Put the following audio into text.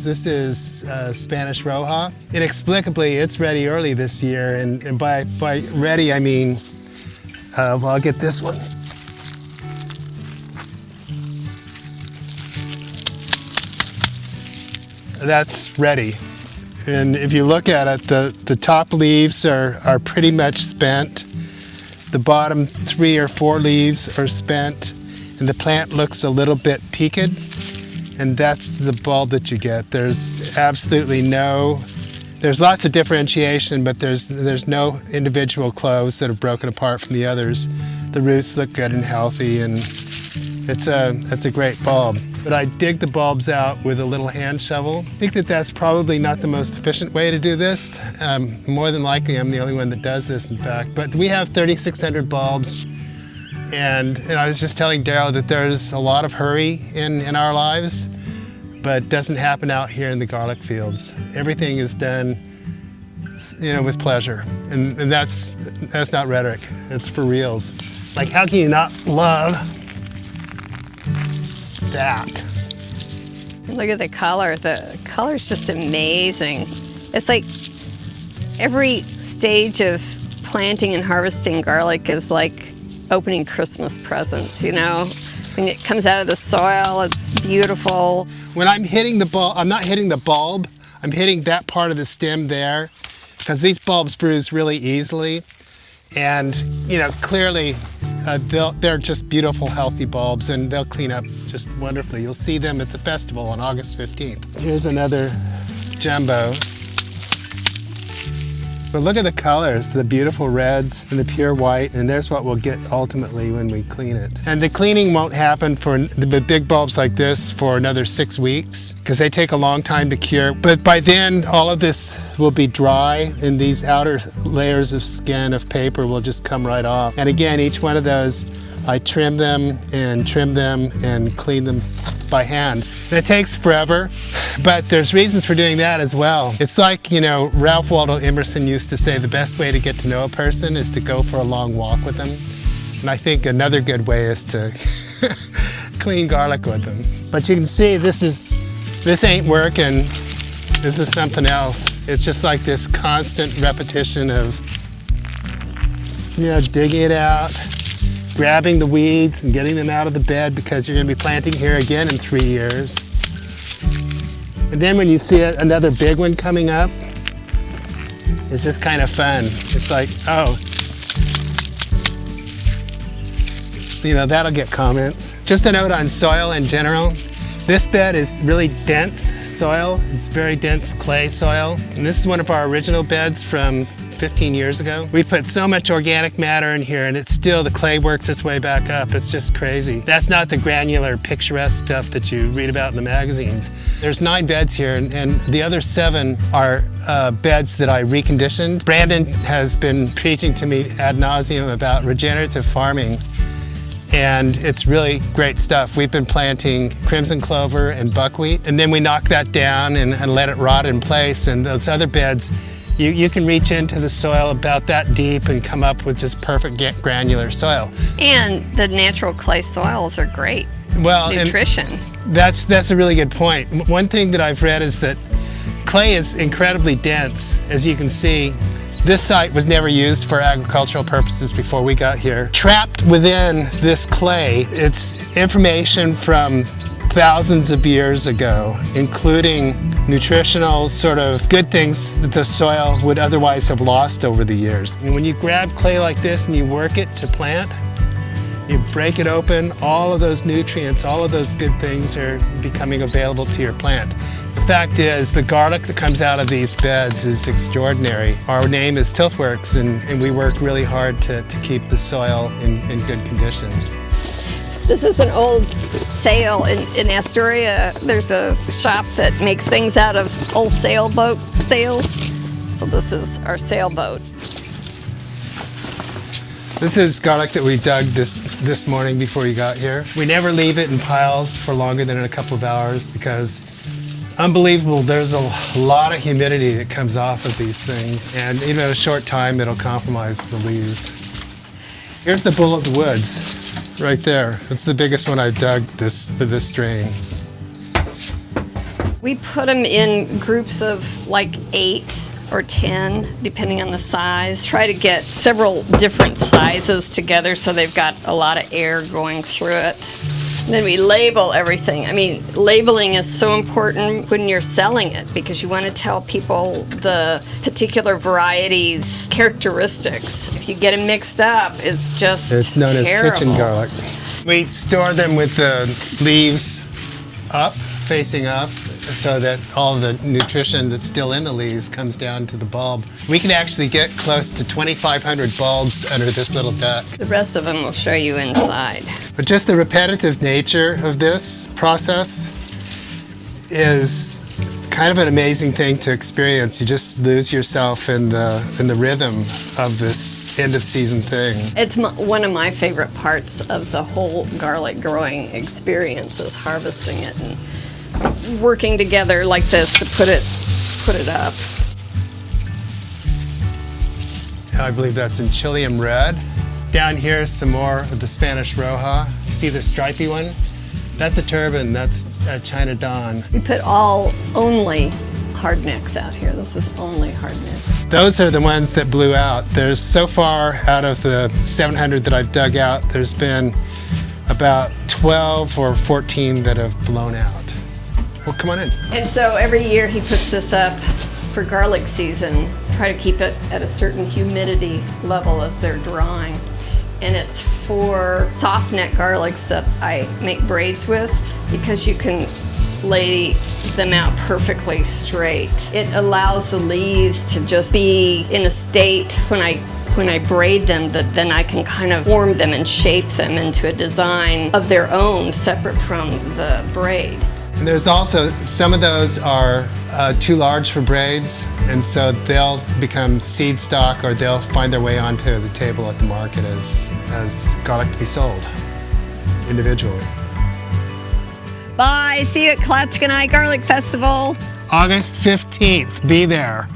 This is Spanish Roja. Inexplicably, it's ready early this year, and by ready I mean, well, I'll get this one. That's ready. And if you look at it, the top leaves are pretty much spent. The bottom 3 or 4 leaves are spent, and the plant looks a little bit peaked, and that's the bulb that you get. There's absolutely there's lots of differentiation, but there's no individual cloves that have broken apart from the others. The roots look good and healthy, and it's a great bulb. But I dig the bulbs out with a little hand shovel. I think that's probably not the most efficient way to do this. More than likely, I'm the only one that does this, in fact. But we have 3,600 bulbs, and I was just telling Darro that there's a lot of hurry in our lives, but it doesn't happen out here in the garlic fields. Everything is done, with pleasure, and that's not rhetoric. It's for reals. Like, how can you not love that? Look at the color. The color's just amazing. It's like every stage of planting and harvesting garlic is like opening Christmas presents, When it comes out of the soil, it's beautiful. When I'm hitting the bulb, I'm not hitting the bulb, I'm hitting that part of the stem there, because these bulbs bruise really easily. And, clearly they're just beautiful, healthy bulbs, and they'll clean up just wonderfully. You'll see them at the festival on August 15th. Here's another jumbo. But look at the colors, the beautiful reds and the pure white, and there's what we'll get ultimately when we clean it. And the cleaning won't happen for the big bulbs like this for another 6 weeks, because they take a long time to cure. But by then, all of this will be dry, and these outer layers of skin of paper will just come right off. And again, each one of those, I trim them and clean them by hand. And it takes forever, but there's reasons for doing that as well. It's like, Ralph Waldo Emerson used to say the best way to get to know a person is to go for a long walk with them. And I think another good way is to clean garlic with them. But you can see this ain't working. This is something else. It's just like this constant repetition of, digging it out, grabbing the weeds and getting them out of the bed, because you're going to be planting here again in 3 years. And then when you see another big one coming up, it's just kind of fun. It's like, oh, that'll get comments. Just a note on soil in general. This bed is really dense soil. It's very dense clay soil. And this is one of our original beds from 15 years ago. We put so much organic matter in here, and the clay works its way back up. It's just crazy. That's not the granular, picturesque stuff that you read about in the magazines. There's 9 beds here, and the other 7 are beds that I reconditioned. Brandon has been preaching to me ad nauseum about regenerative farming, and it's really great stuff. We've been planting crimson clover and buckwheat, and then we knock that down and let it rot in place, and those other beds, you can reach into the soil about that deep and come up with just perfect granular soil. And the natural clay soils are great. Well, nutrition. That's a really good point. One thing that I've read is that clay is incredibly dense, as you can see. This site was never used for agricultural purposes before we got here. Trapped within this clay, it's information from thousands of years ago, including nutritional sort of good things that the soil would otherwise have lost over the years. And when you grab clay like this and you work it to plant, you break it open, all of those nutrients, all of those good things are becoming available to your plant. The fact is, the garlic that comes out of these beds is extraordinary. Our name is Tilthworks, and we work really hard to keep the soil in good condition. This is an old sail in Astoria. There's a shop that makes things out of old sailboat sails. So this is our sailboat. This is garlic that we dug this morning before you got here. We never leave it in piles for longer than a couple of hours because, unbelievable, there's a lot of humidity that comes off of these things, and even in a short time it'll compromise the leaves. Here's the Bull of the Woods. Right there. It's the biggest one I've dug with this strain. We put them in groups of like 8 or 10, depending on the size. Try to get several different sizes together so they've got a lot of air going through it. And then we label everything. I mean, labeling is so important when you're selling it because you want to tell people the particular varieties' characteristics. If you get them mixed up, it's just It's known terrible. as kitchen garlic. We store them with the leaves up, facing up, so that all the nutrition that's still in the leaves comes down to the bulb. We can actually get close to 2,500 bulbs under this little duct. The rest of them will show you inside. But just the repetitive nature of this process is kind of an amazing thing to experience. You just lose yourself in the rhythm of this end of season thing. It's one of my favorite parts of the whole garlic growing experience is harvesting it and working together like this to put it up. I believe that's in Chilean red. Down here is some more of the Spanish Roja. See the stripy one? That's a turban, that's a China Dawn. We put only hardnecks out here. This is only hardneck. Those are the ones that blew out. There's so far out of the 700 that I've dug out, there's been about 12 or 14 that have blown out. Well, come on in. And so every year he puts this up for garlic season. Try to keep it at a certain humidity level as they're drying. And it's for soft neck garlics that I make braids with because you can lay them out perfectly straight. It allows the leaves to just be in a state when I braid them that then I can kind of form them and shape them into a design of their own separate from the braid. And there's also, some of those are too large for braids, and so they'll become seed stock or they'll find their way onto the table at the market as garlic to be sold individually. Bye, see you at Clatskanie Garlic Festival. August 15th, be there.